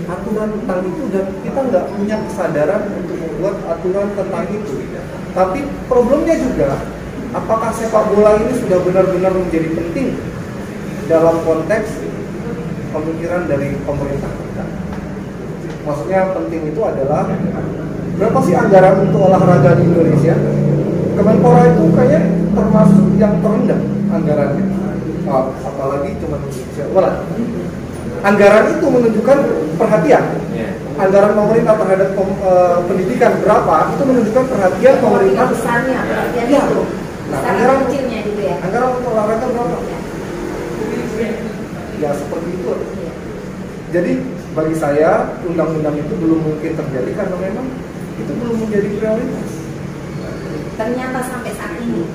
aturan tentang itu dan kita nggak punya kesadaran untuk membuat aturan tentang itu. Tapi problemnya juga, apakah sepak bola ini sudah benar-benar menjadi penting dalam konteks pemikiran dari pemerintah kita? Maksudnya penting itu adalah berapa sih anggaran untuk olahraga di Indonesia? Kemenpora itu kayaknya termasuk yang terendah anggarannya. Apalagi cuma Indonesia. Anggaran itu menunjukkan perhatian. Anggaran pemerintah terhadap pendidikan berapa itu menunjukkan perhatian pemerintah besarnya perhatian ya. itu. Nah, anggaran kecilnya gitu ya. Anggaran untuk olahraga berapa? Ya seperti itu. Jadi bagi saya undang-undang itu belum mungkin terjadi karena memang itu belum menjadi prioritas. Ternyata sampai saat ini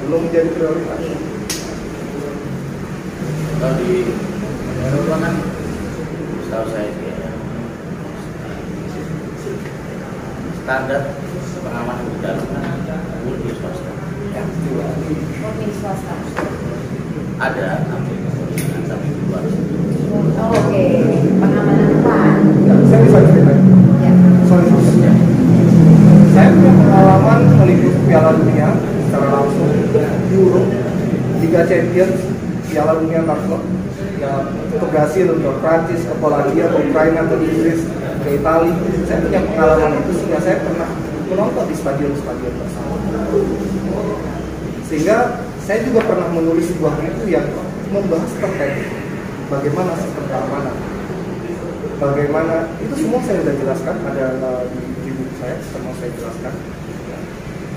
belum menjadi prioritas. Kalau di Eropa kan setahu saya ya, standar pengamanan di dalam murni swasta. murni swasta. Ada tapi di luar. Oke, pengamanan depan. Saya bisa cerita. Ya. Sorry. Saya punya pengalaman meliput Piala Dunia secara langsung Euro, Liga Champions, Piala Dunia Club, ya ke Brasil, ke Prancis, ke Polandia, ke Ukraina, ke Inggris, ke Italia. Saya punya pengalaman itu sehingga saya pernah menonton di stadion-stadion bersama. Sehingga saya juga pernah menulis sebuah buku yang membahas terkait bagaimana sistem keamanan. Bagaimana itu semua saya sudah jelaskan, ada di buku saya, semua saya jelaskan.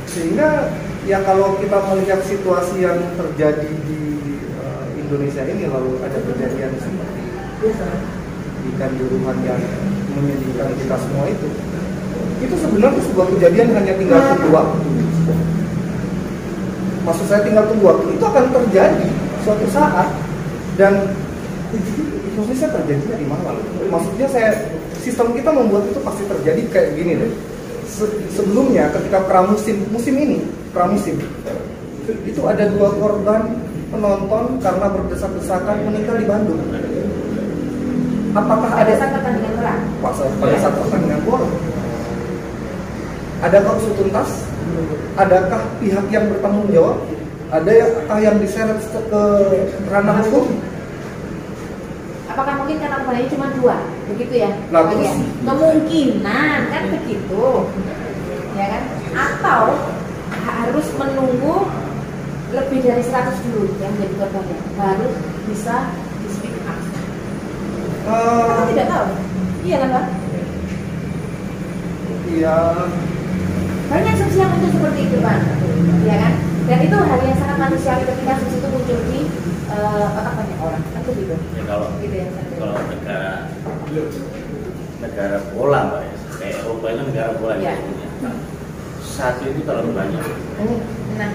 Sehingga ya kalau kita melihat situasi yang terjadi di Indonesia ini lalu ada kejadian seperti di Kanjuruhan yang menyedihkan kita semua itu sebenarnya sebuah kejadian hanya tinggal tunggu waktu. Maksud saya tinggal tunggu waktu, itu akan terjadi suatu saat. Dan Indonesia terjadinya di mana? Maksudnya sistem kita membuat itu pasti terjadi kayak gini deh. Sebelumnya ketika musim ini itu ada 2 korban penonton karena berdesak-desakan meninggal di Bandung. Apakah ada saat pertandingan bola? Pada saat pertandingan bola? Adakah usut tuntas? Adakah pihak yang bertanggung jawab? Adakah yang diseret ke ranah hukum? Apakah mungkin karena korbannya cuma 2, begitu ya? Nah, terus? Kemungkinan kan begitu, ya kan? Atau harus menunggu lebih dari 100 dulu yang menjadi korbannya, baru bisa di speak up. Kita tidak tahu, iya kan Pak? Iya. Banyak asumsi yang muncul seperti itu Pak, ya kan? Dan itu hal yang sangat manusiawi ketika asumsi itu muncul di otak banyak orang, itu gitu. Ya, kalau Gitu ya, kalau negara bola Mbak ya, kayak Eropa itu negara bola Ya. Satu itu terlalu banyak. Nah,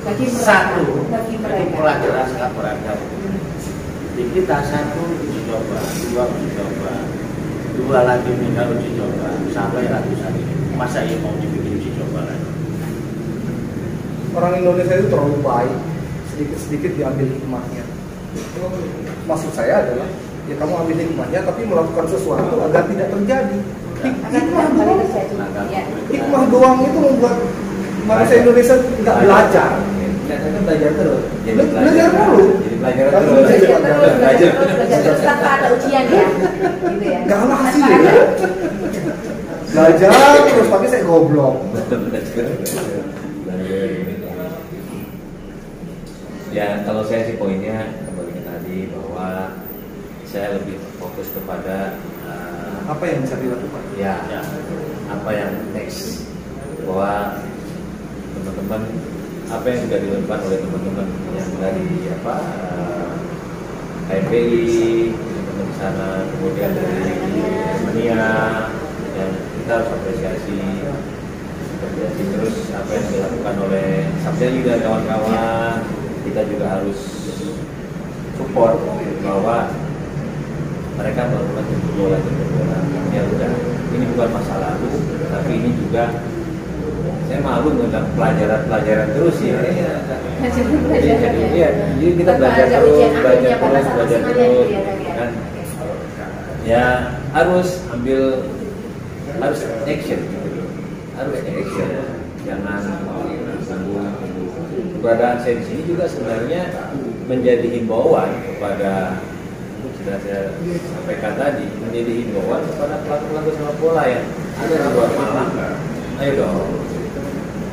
bagi Satu bagi itu mereka. pelajaran sangat beragam. Di kita 1 uji coba, 2 uji coba, 2 lagi meninggal uji coba, sampai ratusan ini. Masa ia mau dibikin uji coba lagi? Orang Indonesia itu terlalu baik, sedikit-sedikit diambil hikmahnya. Maksud saya adalah, ya kamu ambil hikmahnya tapi melakukan sesuatu agar tidak terjadi. Hikmah doang itu membuat manusia Indonesia nggak belajar. Kita belajar terus. Belajar mulu. Jadi belajar Terus tanpa ada ujian ya, gitu ya. Nggak masih ya. Belajar terus tapi saya goblok. Ya kalau saya sih poinnya kembali ke tadi bahwa saya lebih fokus kepada Apa yang bisa dilakukan? ya apa yang next, bahwa teman-teman apa yang sudah dilakukan oleh teman-teman yang dari KPI teman-teman di sana, kemudian dari Armenia, yang kita harus apresiasi terus apa yang dilakukan oleh Sabdeli dan kawan-kawan. Kita juga harus support bahwa mereka melakukan jemput bola. Ya udah, ini bukan masa lalu, tapi ini juga saya malu tentang pelajaran terus ya. Jadi kita belajar terus, kan? Ya harus harus action, jangan tunggu. Keberadaan saya di sini juga sebenarnya menjadi himbauan kepada, sudah saya sampaikan tadi, menjadi himbauan kepada pelaku-pelaku sepak bola yang ada di luar Malang. Ayo dong,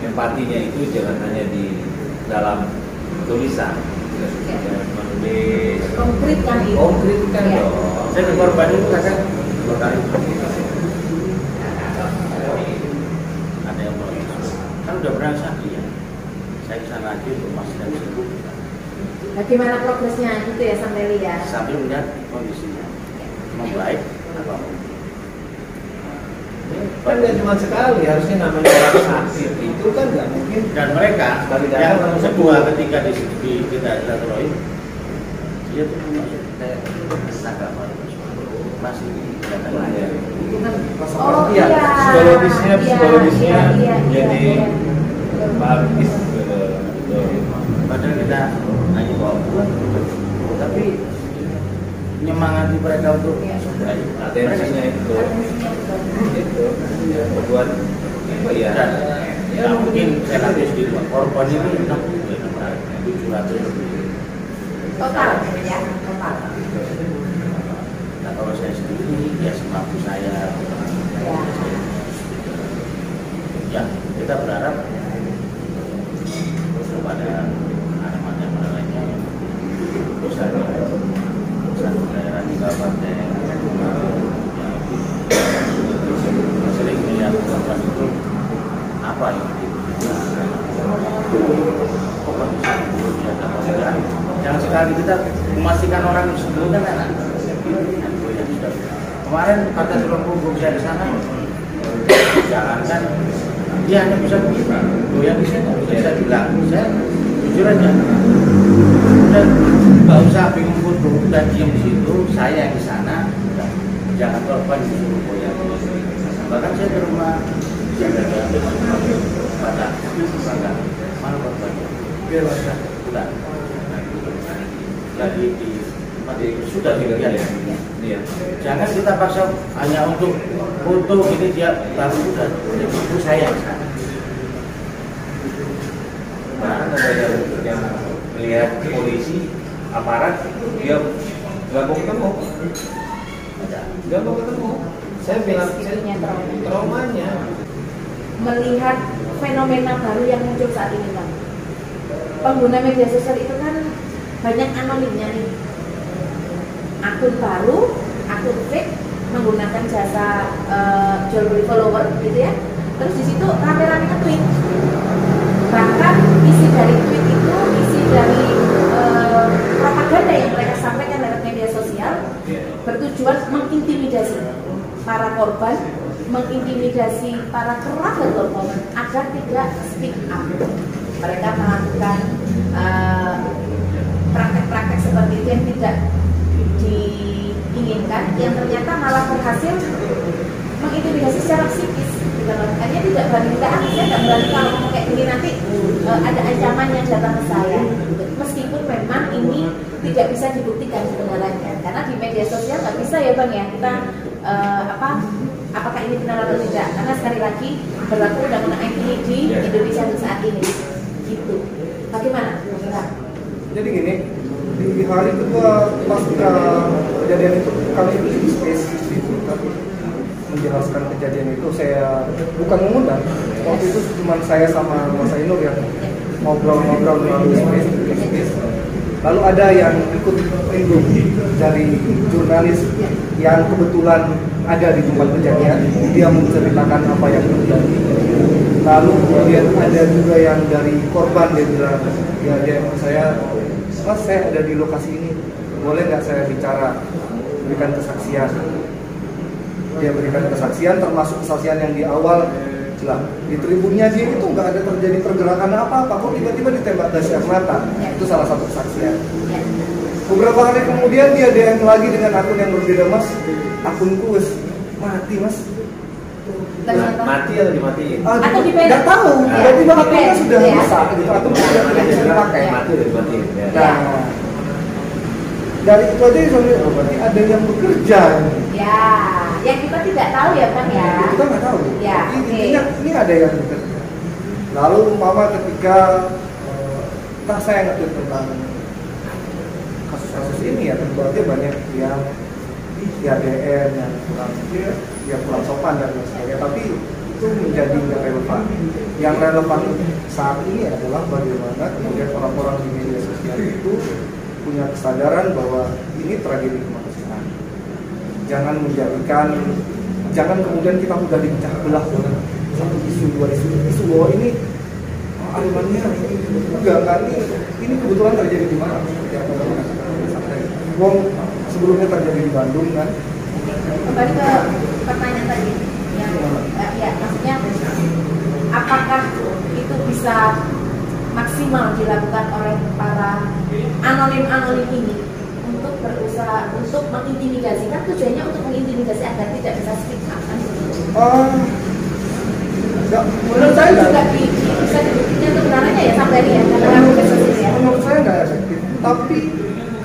empatinya itu jangan hanya di dalam tulisan, jangan menulis. Konkretkan itu. Konkretkan dong. Saya ke korban itu kadang 2 kali. Ada yang mau kan udah pernah sakit ya. Saya kesana lagi untuk memastikan itu. Bagaimana progresnya gitu ya sampai lihat. Sambil melihat kondisinya membaik apa Kan nggak cuma sekali, harusnya namanya orang sakit itu kan nggak mungkin. dan mereka Sekali yang datang kedua ketika di kita silaturahim dia tuh masuk kayak agama masih datang aja. Itu kan rasa Oh perhatian. iya. Psikologisnya Iya. jadi bagus. Padahal kita hanya bawa pulang, tapi menyemangati mereka untuk baik. Atensinya itu membuat apa ya? Dan ya mungkin saya lapis di luar korban itu 700 lebih. Total ya, total. Nah kalau saya sendiri ya semampu saya. Ya kita berharap kepada anak-anak lainnya yang usaha daerah di kabupaten sering melihat korban itu apa yang jangan sekali kita memastikan orang sembuh kan enak. Kemarin kata tulang punggung saya di sana, jalankan dia hanya bisa begitu. Goyang di sini, saya bilang, saya jujur aja. Udah nggak usah bingung foto, udah diem di situ, saya di sana, jangan korban disuruh goyang. Bahkan saya ke rumah jaga-jaga pada mana korbannya? Udah. Lagi sudah dilihat ya. Iya. Jangan kita paksa hanya untuk foto ini dia baru sudah itu saya. Bahkan ada yang melihat polisi aparat dia nggak mau ketemu, nggak mau ketemu. Saya bilang traumanya melihat fenomena baru yang muncul saat ini kan. Pengguna media sosial itu kan banyak anonimnya nih. Akun baru, akun fake menggunakan jasa jual beli follower gitu ya. Terus di situ rame-rame nge-tweet. Bahkan isi dari tweet itu isi dari propaganda yang mereka sampaikan lewat media sosial bertujuan mengintimidasi para korban, mengintimidasi para kerabat korban agar tidak speak up. Mereka melakukan praktek-praktek seperti itu yang tidak diinginkan, yang ternyata malah berhasil mengintimidasi secara psikis. Makanya tidak berani saya tidak berani kalau ngomong kayak gini nanti ada ancaman yang datang ke saya. Meskipun memang ini tidak bisa dibuktikan sebenarnya, karena di media sosial nggak bisa ya bang ya kita apakah ini benar atau tidak, karena sekali lagi berlaku undang-undang ITE di Indonesia untuk saat ini. Gitu. Bagaimana? Jadi gini, di hari kedua pasca kejadian itu kami di space di Twitter menjelaskan kejadian itu. Saya bukan mengundang, waktu itu cuma saya sama Mas Ainur yang ngobrol-ngobrol melalui space. Lalu ada yang ikut minggu dari jurnalis yang kebetulan ada di tempat kejadian, dia menceritakan apa yang terjadi. Lalu kemudian ada juga yang dari korban, dia bilang, ya dia saya, Mas saya ada di lokasi ini, boleh nggak saya bicara, berikan kesaksian. Dia berikan kesaksian, termasuk kesaksian yang di awal lah di tribunnya dia itu nggak ada terjadi pergerakan apa-apa, kok tiba-tiba ditembak gas air mata. Itu salah satu kesaksian. Beberapa hari kemudian dia DM lagi dengan akun yang berbeda, Mas, akunku wes mati Mas. mati atau dimatiin? Atau dipendek? Nggak tahu, tiba-tiba akunnya sudah rusak gitu, atau sudah tidak bisa dipakai. Mati atau dimatiin? Nah, dari itu aja soalnya berarti ada yang bekerja. Ya, yang kita tidak tahu ya Bang ya. Kita nggak tahu. Ya, ini ada yang bekerja. Lalu umpama ketika entah saya ngerti tentang kasus-kasus ini ya, tentu aja banyak yang DM yang kurang sopan dan sebagainya. Tapi itu menjadi nggak relevan. Yang relevan saat ini adalah bagaimana kemudian orang-orang di media sosial itu punya kesadaran bahwa ini tragedi kemanusiaan. Jangan kemudian kita mudah dipecah belah dengan satu isu, dua isu bahwa ini Aremania enggak ini kebetulan terjadi di mana? Seperti apa Wong sebelumnya terjadi di Bandung kan? Kembali ke pertanyaan tadi, ya maksudnya apakah itu bisa maksimal dilakukan oleh para anonim ini untuk berusaha untuk mengintimidasi, kan tujuannya untuk mengintimidasi agar tidak bisa speak up kan? Menurut saya juga bisa dibuktikan kebenarannya ya sampai ya karena menurut saya nggak efektif, tapi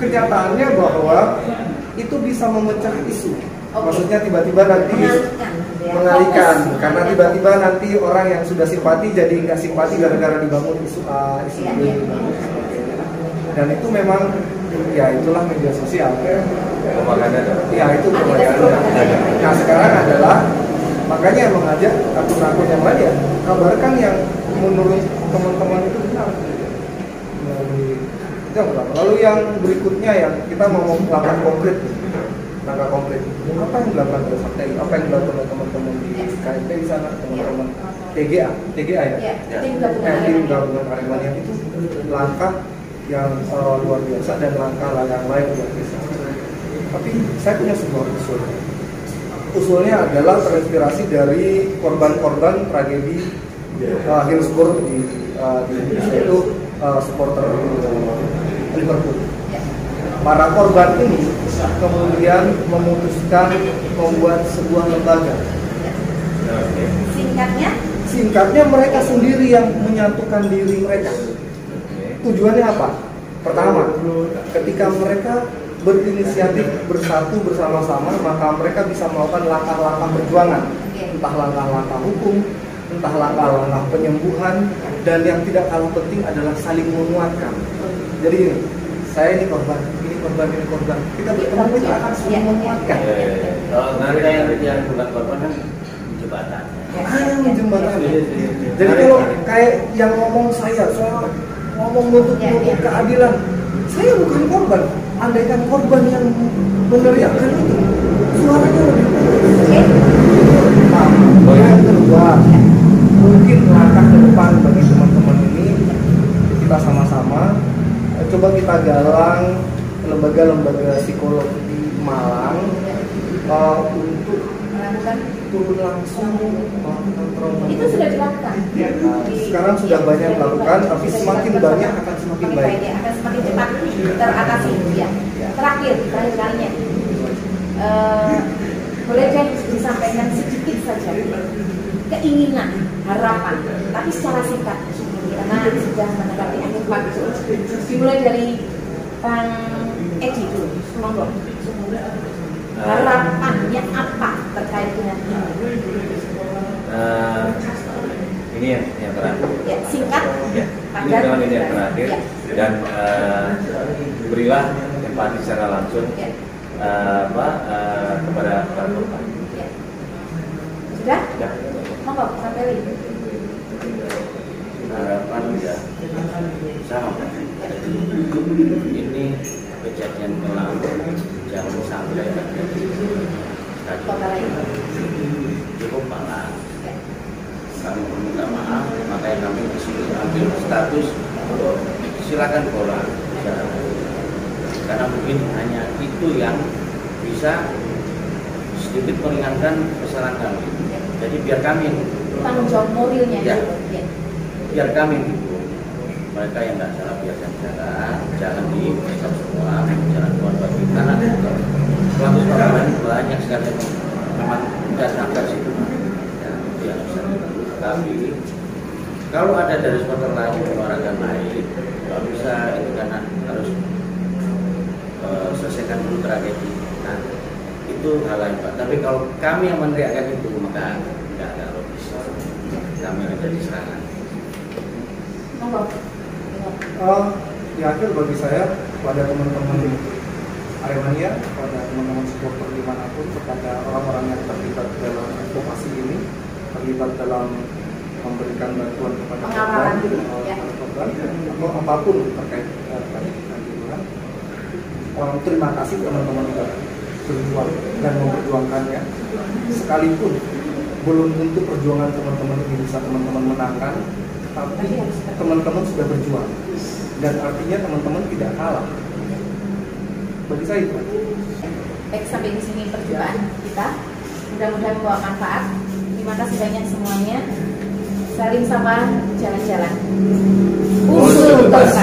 kenyataannya bahwa itu bisa memecah isu. Maksudnya tiba-tiba nanti mengalihkan, karena tiba-tiba nanti orang yang sudah simpati jadi nggak simpati gara-gara dibangun isu ini. Dan itu memang ya itulah media sosial. Propaganda. Ya itu propaganda. Nah sekarang adalah makanya mengajak akun-akun yang lain ya kabarkan yang menurut teman-teman itu benar. Lalu yang berikutnya yang kita mau langkah konkret. Apa yang dilakukan oleh Fakta? Apa yang dilakukan oleh teman-teman di KMP di sana, teman-teman TGA ya? Tim gabungan Aremania itu langkah yang luar biasa dan langkah yang lain luar biasa. Tapi saya punya sebuah usul. usulnya adalah terinspirasi dari korban-korban tragedi Hillsborough di Indonesia, itu supporter Liverpool. Para korban ini kemudian memutuskan membuat sebuah lembaga. Singkatnya mereka sendiri yang menyatukan diri mereka. Tujuannya apa? Pertama, ketika mereka berinisiatif bersatu bersama-sama, maka mereka bisa melakukan langkah-langkah perjuangan, entah langkah-langkah hukum, entah langkah-langkah penyembuhan, dan yang tidak kalah penting adalah saling menguatkan. Jadi ini, saya ini korban, ini korban, ini korban. Kita bertemu, kita akan saling menguatkan. Mereka yang bukan korban kan jembatan. Jembatan. Jadi kalau kayak yang ngomong saya ngomong nuntut keadilan, saya bukan korban. Andaikan korban yang meneriakkan itu, suaranya lebih nah, yang kedua, mungkin langkah ke depan bagi teman-teman ini, kita sama-sama coba kita galang lembaga-lembaga psikolog di Malang untuk turun langsung melakukan trauma. Itu sudah dilakukan. Sekarang sudah banyak melakukan, tapi semakin banyak akan semakin baik. Akan semakin cepat teratasi. Ya. Terakhir kalinya, boleh deh disampaikan sedikit saja keinginan, harapan, tapi secara singkat karena sudah mendekati akhir waktu. Dimulai dari Bang Edi dulu, monggo. Harapannya apa terkait dengan ini yang terakhir. Ya, singkat. Ya, ini yang terakhir. Ya. Dan berilah empati secara langsung kepada para korban. Ya. Sudah? Ya. Monggo, sampai lagi. Harapan ya sama Pak. Ini kejadian kelam jangan sampai terjadi. Kota lain. Cukup malah kami meminta maaf, makanya kami disuruh ambil status silakan pulang, karena mungkin hanya itu yang bisa sedikit meringankan kesalahan kami. Jadi biar kami Tanggung jawab moralnya ya, ya. biar kami mereka yang nggak salah biarkan jangan dipecat semua, jangan buat bagi karena pelaku korban banyak sekali memang tidak sampai situ. Ya, tapi kalau ada dari supporter lain olahraga lain nggak bisa itu karena harus selesaikan dulu tragedi. Nah itu hal lain Pak. Tapi kalau kami yang meneriakkan itu maka tidak ada logis. Kami ada di serangan. Di akhir bagi saya, pada teman-teman Aremania, pada teman-teman supporter dimanapun, kepada orang-orang yang terlibat dalam advokasi ini, terlibat dalam memberikan bantuan kepada korban, atau apapun terkait kanjuruhan. Terima kasih teman-teman sudah berjuang dan memperjuangkannya. Sekalipun belum tentu perjuangan teman-teman ini bisa teman-teman menangkan, tapi teman-teman sudah berjuang dan artinya teman-teman tidak kalah. Bagi saya itu. Baik, sampai di sini perjumpaan kita. Mudah-mudahan membawa manfaat. Terima kasih banyak semuanya. Saling sapa, jalan-jalan. Usul tuntas.